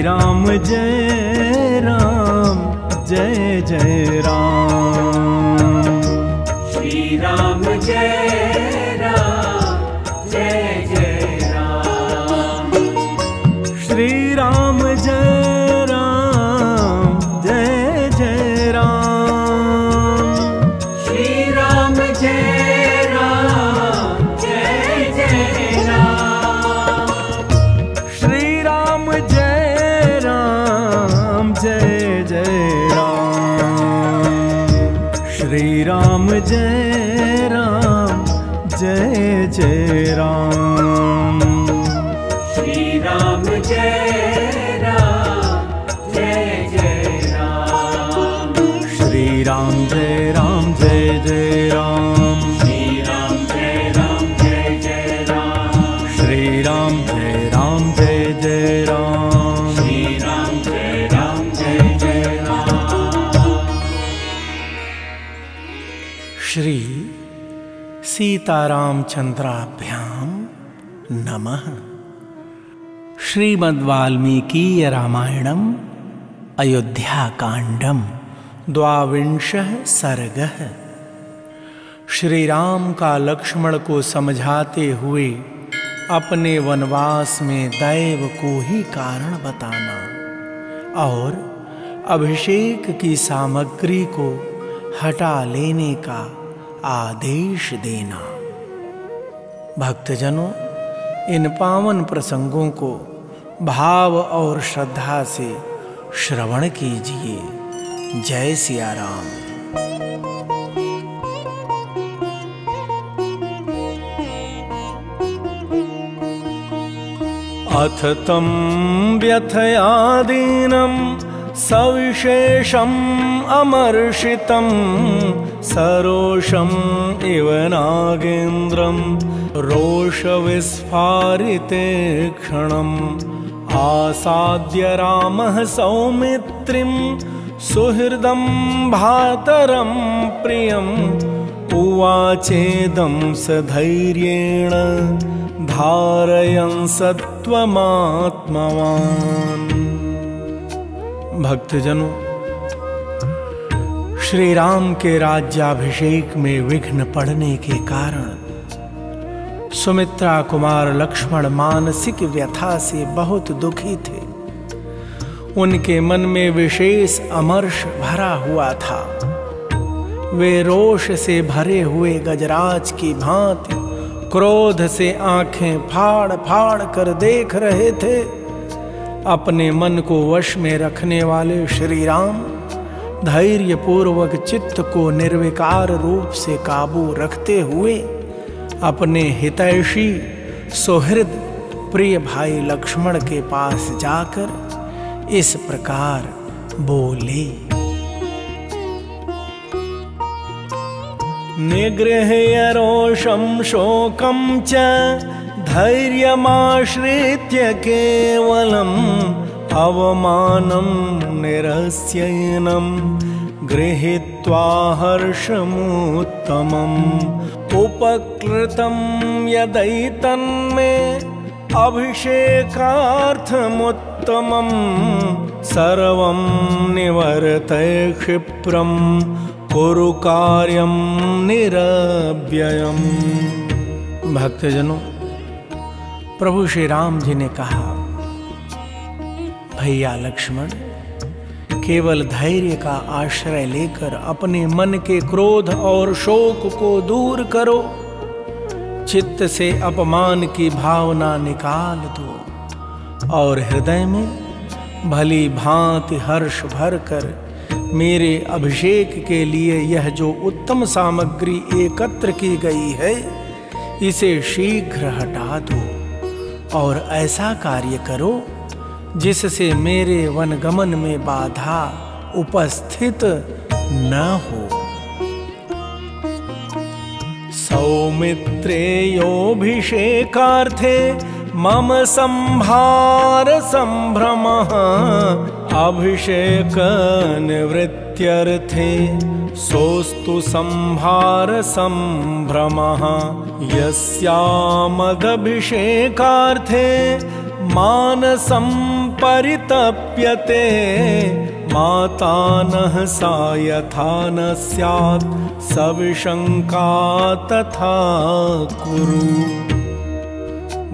राम जय राम जय जय राम। श्री राम जय राम जय जय राम। श्री राम जय राम जय जय राम। श्री राम जय राम जय जय राम। श्री राम जय राम जय जय राम। श्री राम जय राम जय जय राम। श्री राम जय राम जय जय राम। श्री राम जय राम जय जय राम। श्री राम जय राम जय जय राम। श्री राम जय राम जय जय राम। श्री राम जय राम जय जय राम। श्री सीतारामचंद्राभ्याम नमः। श्रीमद्वाल्मीकीय रामायणम अयोध्याकांडम द्वाविंशः सर्गः। श्री राम का लक्ष्मण को समझाते हुए अपने वनवास में दैव को ही कारण बताना और अभिषेक की सामग्री को हटा लेने का आदेश देना। भक्तजनों, इन पावन प्रसंगों को भाव और श्रद्धा से श्रवण कीजिए। जय सिया राम। अथ तं व्यथया दीनं सविशेषम् अमर्षितं सरोषम् इव नागेन्द्रं रोषविस्फारिते क्षणम् आसाद्य रामः सौमित्रिं सुहृदं भ्रातरं प्रियम् उवाचेदं सधैर्येण धारयन् सत्त्वमात्मवान्। भक्तजनों, श्री राम के राज्याभिषेक में विघ्न पड़ने के कारण सुमित्रा कुमार लक्ष्मण मानसिक व्यथा से बहुत दुखी थे। उनके मन में विशेष अमर्ष भरा हुआ था। वे रोष से भरे हुए गजराज की भांति क्रोध से आंखें फाड़ फाड़ कर देख रहे थे। अपने मन को वश में रखने वाले श्री राम धैर्य पूर्वक चित्त को निर्विकार रूप से काबू रखते हुए अपने हितैषी सुहृद प्रिय भाई लक्ष्मण के पास जाकर इस प्रकार बोले। निगृह्य रोषं शोकं च धैर्यमाश्रित्य केवलम् अवमानं निरस्यैनं गृहीत्वा हर्षमुत्तमम् उपकृतं यदैतन्मे अभिषेकार्थमुत्तमं सर्वं निवर्तय क्षिप्रं कुरु कार्यं निरव्ययम्। भक्तजनों, प्रभु श्री राम जी ने कहा, भैया लक्ष्मण, केवल धैर्य का आश्रय लेकर अपने मन के क्रोध और शोक को दूर करो। चित्त से अपमान की भावना निकाल दो और हृदय में भली भांति हर्ष भरकर मेरे अभिषेक के लिए यह जो उत्तम सामग्री एकत्र की गई है, इसे शीघ्र हटा दो और ऐसा कार्य करो जिससे मेरे वनगमन में बाधा उपस्थित न हो। सौमित्रेयोभिषेकार्थे मम संभार संभ्रमः अभिषेक निवृत्त्यर्थे सोस्तु संभार संभ्रमः यस्यामदभिषेकार्थे मानसं परितप्यते माता नः सा यथा न स्यात् सविशंका तथा कुरु।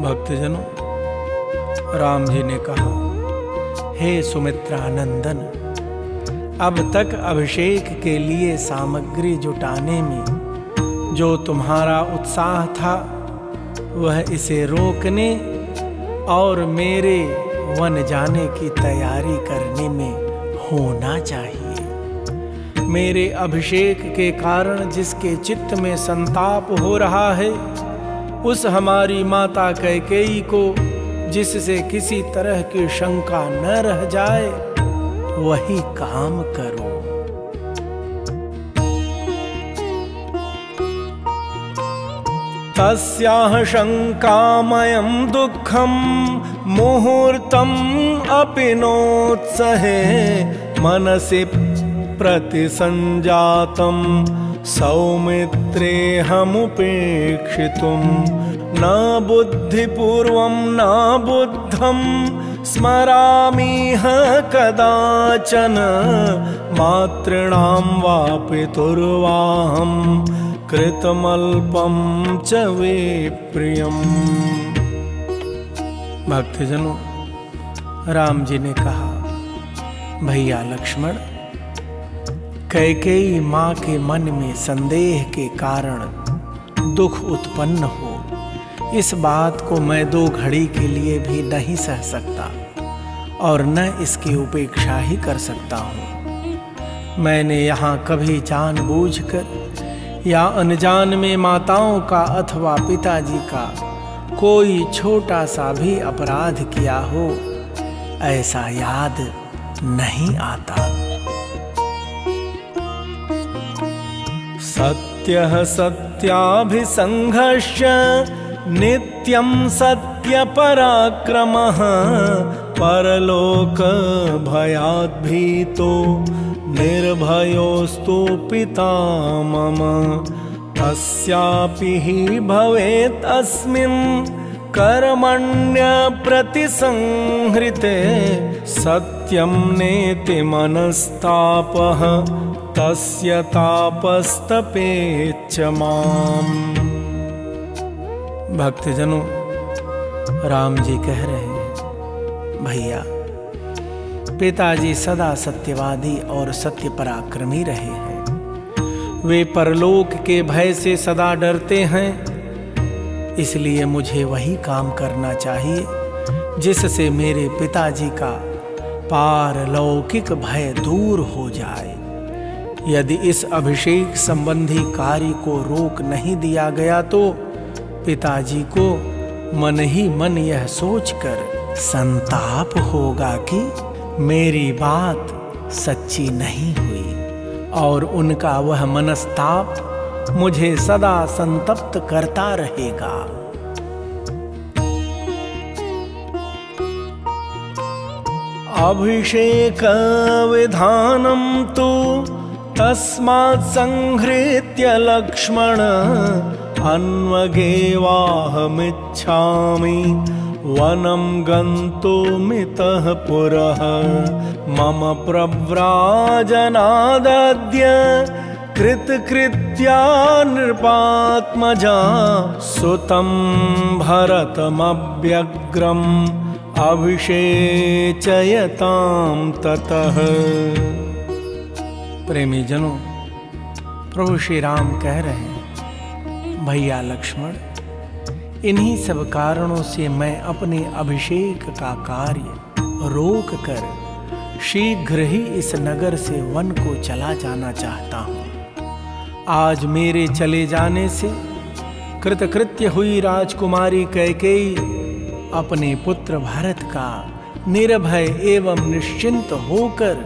भक्तजनों, राम जी ने कहा, हे सुमित्रा नंदन, अब तक अभिषेक के लिए सामग्री जुटाने में जो तुम्हारा उत्साह था वह इसे रोकने और मेरे वन जाने की तैयारी करने में होना चाहिए। मेरे अभिषेक के कारण जिसके चित्त में संताप हो रहा है, उस हमारी माता कैकेयी को जिससे किसी तरह की शंका न रह जाए, वही काम करो। तस्याह शंकामयं दुःखं मुहूर्तम् अपि नोत्सहे मनसि प्रतिसञ्जातं सौमित्रेऽहमुपेक्षितुं न बुद्धिपूर्वं न बुद्धं स्मरामिह कदाचन मातॄणां वा पितुर्वाहं कृतमल्पं च विप्रियम्। भक्तजनों, राम जी ने कहा, भैया लक्ष्मण, कैकेयी माँ के मन में संदेह के कारण दुख उत्पन्न हो, इस बात को मैं 2 घड़ी के लिए भी नहीं सह सकता और न इसकी उपेक्षा ही कर सकता हूँ। मैंने यहाँ कभी जानबूझकर या अनजान में माताओं का अथवा पिताजी का कोई छोटा सा भी अपराध किया हो, ऐसा याद नहीं आता। सत्यः सत्याभिसंघर्ष नित्यं सत्य पराक्रमः परलोक भयात् भीतो निर्भयोस्तु पिता मम। तस्यापि हि भवेत् अस्मिन् कर्मण्य प्रतिसंहृते सत्यं नेति मनस्तापः तस्य तापस्तपेच्च माम्। भक्तजनों, राम जी कह रहे हैं, भैया, पिताजी सदा सत्यवादी और सत्य पराक्रमी रहे हैं। वे परलोक के भय से सदा डरते हैं, इसलिए मुझे वही काम करना चाहिए जिससे मेरे पिताजी का पारलौकिक भय दूर हो जाए। यदि इस अभिषेक संबंधी कार्य को रोक नहीं दिया गया तो पिताजी को मन ही मन यह सोचकर संताप होगा कि मेरी बात सच्ची नहीं हुई और उनका वह मनस्ताप मुझे सदा संतप्त करता रहेगा। अभिषेक विधानं तु तस्मात् संहृत्य लक्ष्मण अन्वगेवाहमिच्छामि वनं गन्तुमितः पुरः मम प्रव्राजनादद्य कृतकृत्या नृपात्मजा सुतं भरतमव्यग्रम् अभिषेचयतां ततः। प्रेमी जनों, प्रभु श्री राम कह रहे हैं, भैया लक्ष्मण, इन्हीं सब कारणों से मैं अपने अभिषेक का कार्य रोक कर शीघ्र ही इस नगर से वन को चला जाना चाहता हूँ। आज मेरे चले जाने से कृतकृत्य हुई राजकुमारी कैकेयी अपने पुत्र भरत का निर्भय एवं निश्चिंत होकर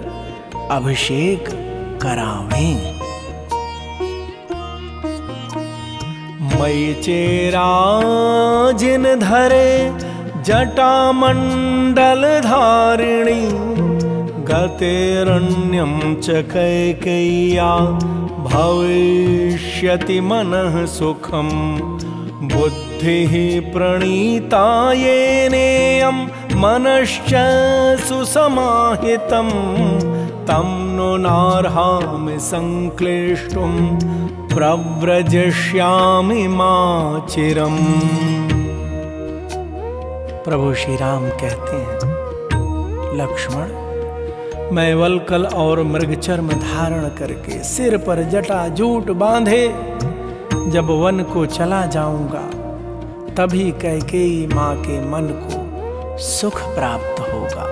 अभिषेक करावें। मयि चेराजिन धरे जटामण्डल धारिणी गतेरण्यं च कैकेय्या भविष्यति मनः सुखम् बुद्धिः प्रणीता येनेयं मनश्च सुसमाहितं तं नु नार्हामि संक्लेष्टुं प्रव्रजष्यामि माचिरम्। प्रभु श्री राम कहते हैं, लक्ष्मण, मैं वल्कल और मृगचर्म धारण करके सिर पर जटा जूट बांधे जब वन को चला जाऊंगा, तभी कैकेयी मां के मन को सुख प्राप्त होगा।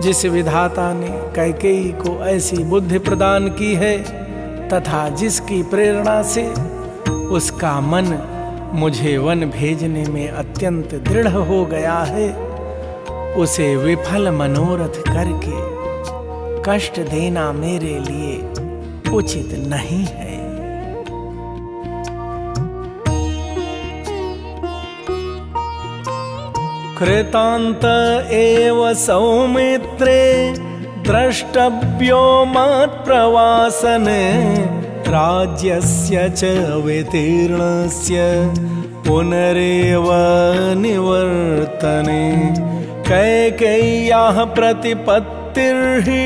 जिस विधाता ने कैकेयी को ऐसी बुद्धि प्रदान की है तथा जिसकी प्रेरणा से उसका मन मुझे वन भेजने में अत्यंत दृढ़ हो गया है, उसे विफल मनोरथ करके कष्ट देना मेरे लिए उचित नहीं है। कृतांत एव सौमित्रे द्रष्टव्यो मत्प्रवासने राज्यस्य च वितीर्णस्य पुनरेव निवर्तने कैकेय्याः प्रतिपत्तिर्हि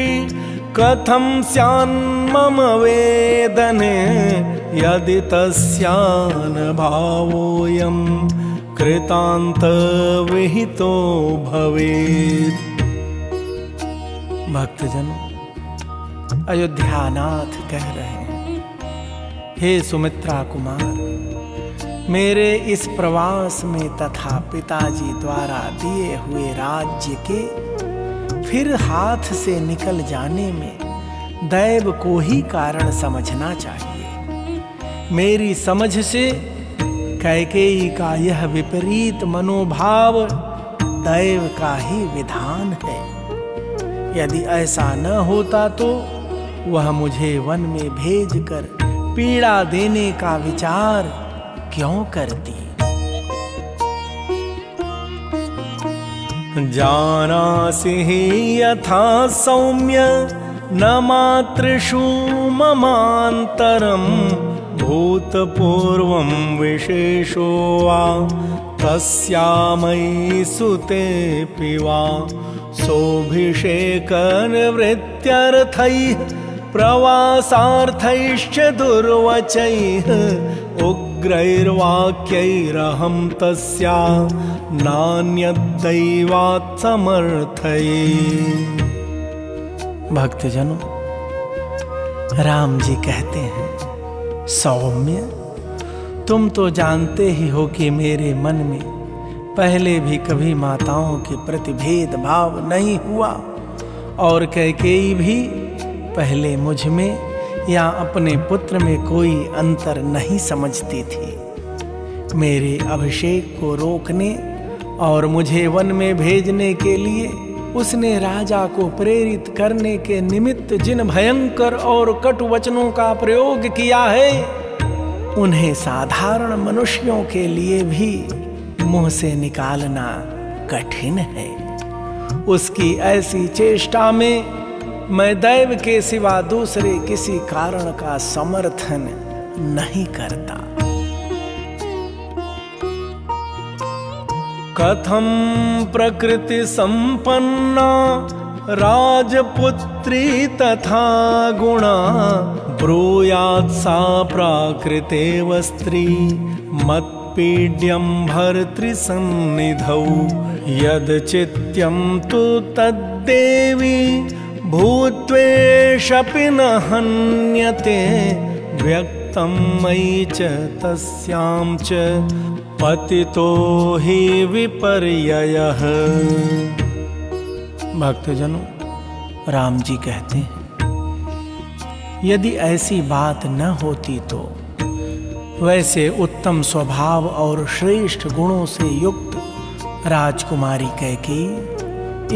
कथं स्यान्मम वेदने यदि तस्यानुभावोऽयं कृतांत विहितो भवेत्। भक्तजनों, अयोध्यानाथ कह रहे हैं, हे सुमित्रा कुमार, मेरे इस प्रवास में तथा पिताजी द्वारा दिए हुए राज्य के फिर हाथ से निकल जाने में दैव को ही कारण समझना चाहिए। मेरी समझ से कैकेयी का यह विपरीत मनोभाव दैव का ही विधान है। यदि ऐसा न होता तो वह मुझे वन में भेजकर पीड़ा देने का विचार क्यों करती। जानासि हि यथा सौम्य न मातृषु ममान्तरम् भूतपूर्वं विशेषो वा तस्यामयि सुतेऽपि वा सोऽभिषेकनिवृत्त्यर्थैः प्रवासार्थैश्च दुर्वचैः उग्रैर्वाक्यैरहं तस्या नान्यद्दैवात् समर्थये। भक्तजनों, राम जी कहते हैं, सौम्य, तुम तो जानते ही हो कि मेरे मन में पहले भी कभी माताओं के प्रति भेदभाव नहीं हुआ और कैकेयी भी पहले मुझ में या अपने पुत्र में कोई अंतर नहीं समझती थी। मेरे अभिषेक को रोकने और मुझे वन में भेजने के लिए उसने राजा को प्रेरित करने के निमित्त जिन भयंकर और कटु वचनों का प्रयोग किया है, उन्हें साधारण मनुष्यों के लिए भी मुंह से निकालना कठिन है। उसकी ऐसी चेष्टा में मैं दैव के सिवा दूसरे किसी कारण का समर्थन नहीं करता। कथम प्रकृति संपन्ना राजपुत्री तथा गुणा ब्रूयात् सा प्राकृतेव स्त्री मत्पीड्यं भर्तृसन्निधौ यदचित्यं तु तद्देवी भूत्वेषपि न हन्यते व्यक्तं मयि च तस्यां च पतितो हि विपर्ययः। भक्तजनों, राम जी कहते हैं, यदि ऐसी बात न होती तो वैसे उत्तम स्वभाव और श्रेष्ठ गुणों से युक्त राजकुमारी कैकेयी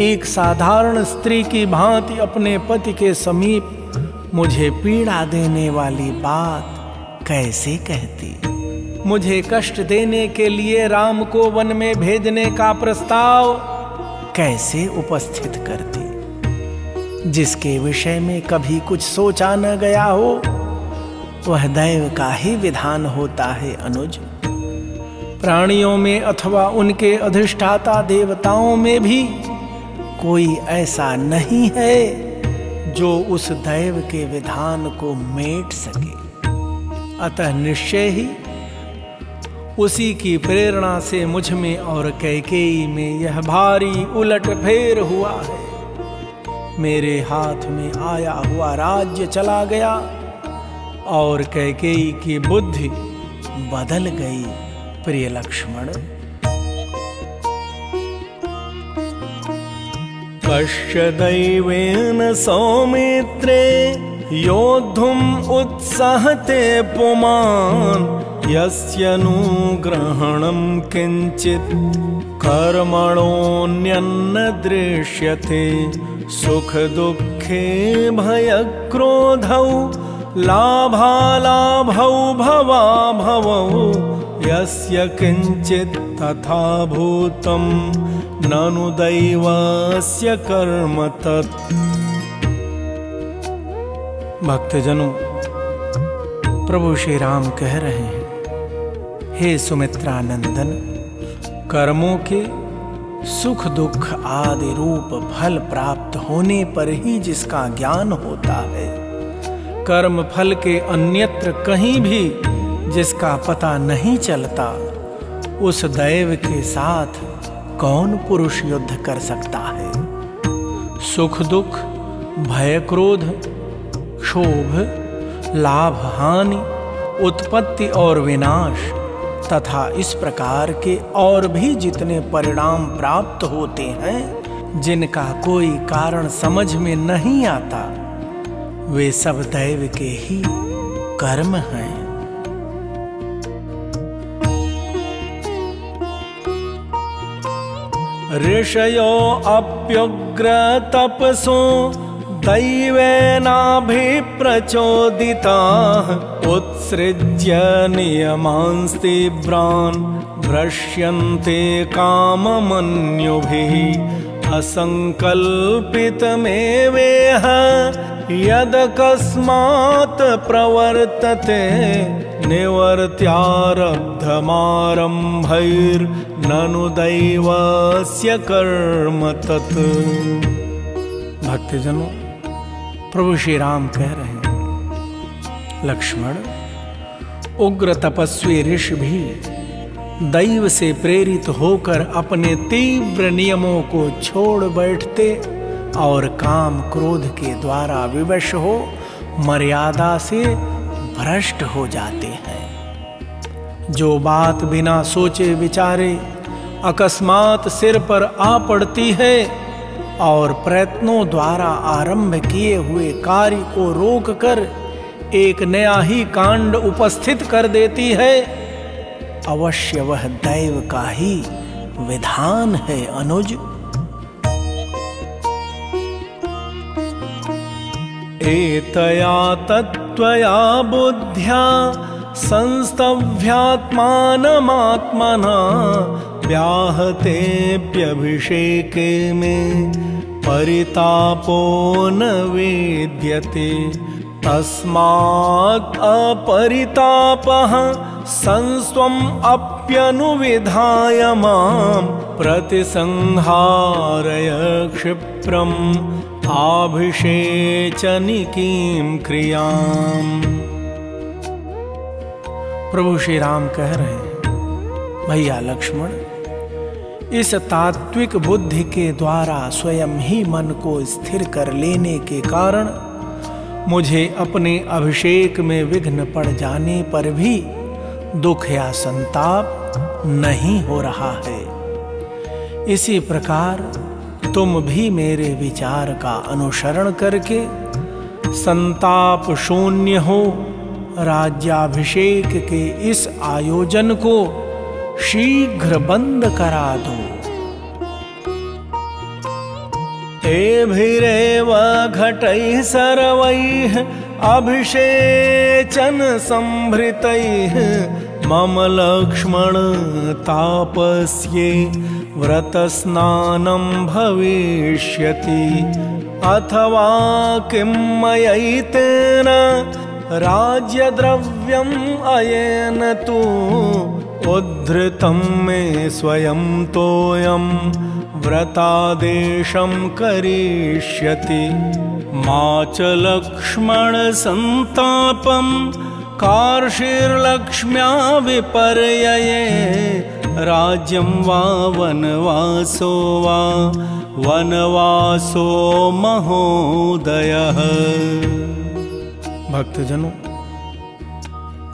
एक साधारण स्त्री की भांति अपने पति के समीप मुझे पीड़ा देने वाली बात कैसे कहती। मुझे कष्ट देने के लिए राम को वन में भेजने का प्रस्ताव कैसे उपस्थित करती। जिसके विषय में कभी कुछ सोचा न गया हो, वह दैव का ही विधान होता है अनुज। प्राणियों में अथवा उनके अधिष्ठाता देवताओं में भी कोई ऐसा नहीं है जो उस दैव के विधान को मेट सके। अतः निश्चय ही उसी की प्रेरणा से मुझ में और कैकेयी में यह भारी उलट फेर हुआ है। मेरे हाथ में आया हुआ राज्य चला गया और कैकेयी की बुद्धि बदल गई। प्रिय लक्ष्मण, कस्य दैवेन सौमित्रे योद्धुम् उत्साहते पुमान् यस्य अनुग्रहणं किंचित् कर्मणोऽन्यन्न दृश्यते सुख दुःखे भयक्रोधौ लाभालाभौ भवाभवौ यस्य किंचित् तथा भूतं ननु दैवस्य कर्म तत्। भक्तजनों, प्रभु श्री राम कह रहे हैं, हे सुमित्रा नंदन, कर्मों के सुख दुख आदि रूप फल प्राप्त होने पर ही जिसका ज्ञान होता है, कर्म फल के अन्यत्र कहीं भी जिसका पता नहीं चलता, उस दैव के साथ कौन पुरुष युद्ध कर सकता है। सुख दुख, भय क्रोध, क्षोभ, लाभ हानि, उत्पत्ति और विनाश तथा इस प्रकार के और भी जितने परिणाम प्राप्त होते हैं जिनका कोई कारण समझ में नहीं आता, वे सब दैव के ही कर्म हैं। ऋषयो अप्युग्र तपसो दैवेनाभिप्रचोदिताः उत्सृज्य नियमांस्तीव्रान् भ्रश्यन्ते काममन्युभिः असङ्कल्पितमेवेह यदकस्मात् प्रवर्तते निवर्त्यारब्धमारम्भैर्ननु दैवस्य कर्म तत्। भक्तजनों, प्रभु श्री राम कह रहे हैं, लक्ष्मण, उग्र तपस्वी ऋषि भी दैव से प्रेरित होकर अपने तीव्र नियमों को छोड़ बैठते और काम क्रोध के द्वारा विवश हो मर्यादा से भ्रष्ट हो जाते हैं। जो बात बिना सोचे विचारे अकस्मात सिर पर आ पड़ती है और प्रयत्नों द्वारा आरंभ किए हुए कार्य को रोककर एक नया ही कांड उपस्थित कर देती है, अवश्य वह दैव का ही विधान है अनुज। एतया तत्त्वया बुद्ध्या संस्तभ्यात्मानमात्मना व्याहतेऽप्यभिषेके में परितापो न वेद्यते तस्मात् अपरितापः संस्त्वम् अप्यनुविधाय मां प्रतिसंहारय क्षिप्रम् आभिषेचनिकीं क्रियाम्। प्रभु श्री राम कह रहे हैं, भैया लक्ष्मण, इस तात्विक बुद्धि के द्वारा स्वयं ही मन को स्थिर कर लेने के कारण मुझे अपने अभिषेक में विघ्न पड़ जाने पर भी दुख या संताप नहीं हो रहा है। इसी प्रकार तुम भी मेरे विचार का अनुसरण करके संताप शून्य हो राज्याभिषेक के इस आयोजन को शीघ्र बंद करा दो। एभिरेव घटैः सर्वैः अभिषेचन संभृतैः मम लक्ष्मण तापस्ये व्रतस्नानं भविष्यति अथवा किं मयैतेन राज्यद्रव्यम् अयेन तु उद्धृतं मे स्वयं तोयं व्रतादेशं करिष्यति। मा च लक्ष्मण संतापं कार्षीर्लक्ष्म्या विपर्यये। राज्यं वा वनवासो महोदयः। भक्तजनों,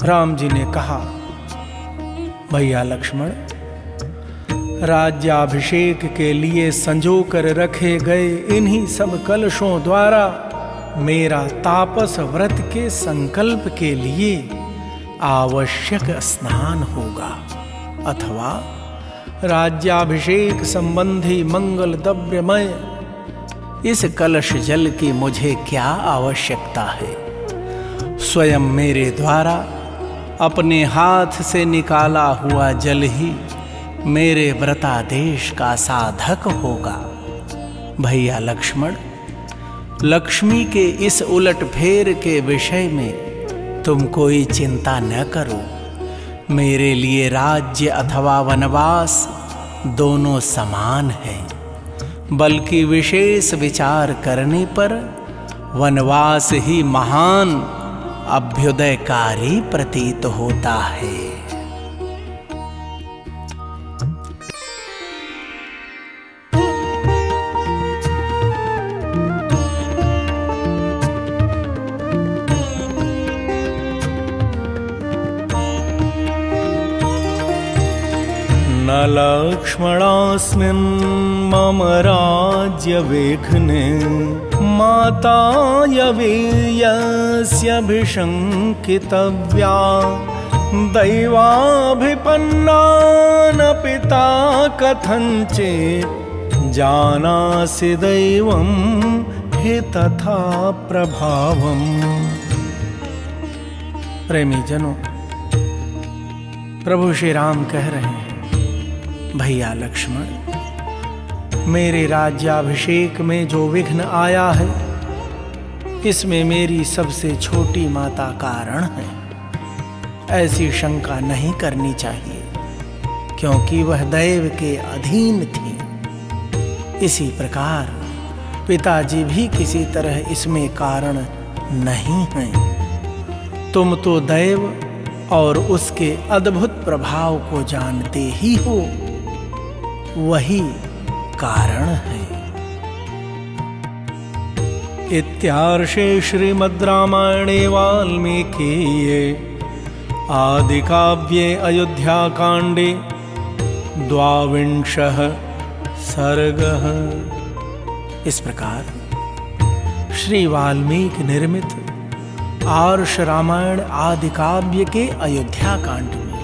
राम जी ने कहा, भैया लक्ष्मण, राज्याभिषेक के लिए संजो कर रखे गए इन्हीं सब कलशों द्वारा मेरा तापस व्रत के संकल्प के लिए आवश्यक स्नान होगा, अथवा राज्याभिषेक संबंधी मंगल द्रव्यमय इस कलश जल की मुझे क्या आवश्यकता है। स्वयं मेरे द्वारा अपने हाथ से निकाला हुआ जल ही मेरे व्रतादेश का साधक होगा। भैया लक्ष्मण, लक्ष्मी के इस उलटफेर के विषय में तुम कोई चिंता न करो। मेरे लिए राज्य अथवा वनवास दोनों समान हैं, बल्कि विशेष विचार करने पर वनवास ही महान अभ्युदयकारी प्रतीत होता है। न लक्ष्मणास्मिन् मम राज्यविघ्ने माता यवीयस्यभिशङ्कितव्या दैवाभिपन्ना न पिता कथञ्चित् जानासि दैवं हि तथा प्रभावम्। प्रेमी जनों, प्रभु श्री राम कह रहे हैं, भैया लक्ष्मण, मेरे राज्याभिषेक में जो विघ्न आया है, इसमें मेरी सबसे छोटी माता कारण है। ऐसी शंका नहीं करनी चाहिए, क्योंकि वह दैव के अधीन थी। इसी प्रकार पिताजी भी किसी तरह इसमें कारण नहीं हैं। तुम तो दैव और उसके अद्भुत प्रभाव को जानते ही हो, वही कारण है। इत्यार्षे श्रीमद् रामायणे वाल्मीकीये आदिकाव्ये अयोध्याकाण्डे 22 सर्गः। इस प्रकार श्री वाल्मीकि निर्मित आर्ष रामायण आदि काव्य के अयोध्या कांड में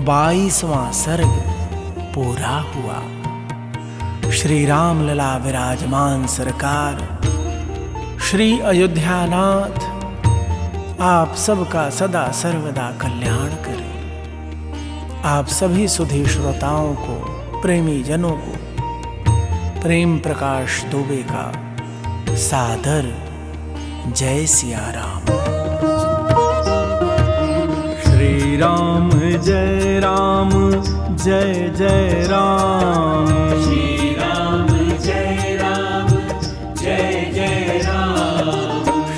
22वां सर्ग पूरा हुआ। श्री राम लला विराजमान सरकार श्री अयोध्यानाथ आप सबका सदा सर्वदा कल्याण करें। आप सभी सुधी श्रोताओं को, प्रेमी जनों को प्रेम प्रकाश दुबे का सादर जय सिया राम। श्री राम जय राम जय जय राम। श्री राम जय राम जय जय राम।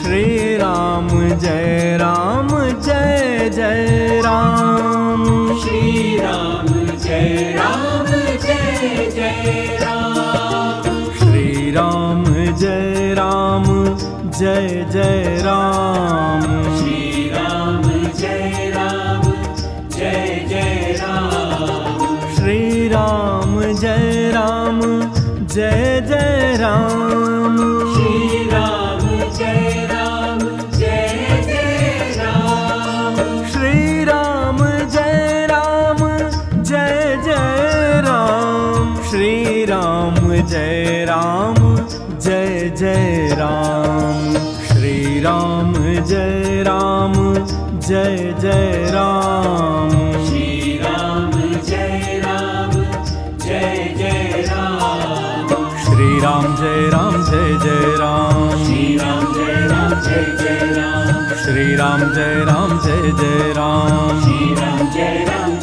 श्री राम जय राम जय जय राम। श्री राम जय राम जय जय राम। श्री राम जय राम जय जय राम। श्री राम जय राम जय जय राम। श्री राम जय राम जय जय राम। श्री राम जय राम जय जय राम। श्री राम जय राम जय जय राम। श्री राम जय राम जय जय राम। श्री राम जय राम जय जय राम। श्री राम जय राम जय जय राम। श्री राम जय राम जय जय राम। श्री राम जय राम जय जय राम। श्री राम जय राम जय जय राम। श्री राम जय राम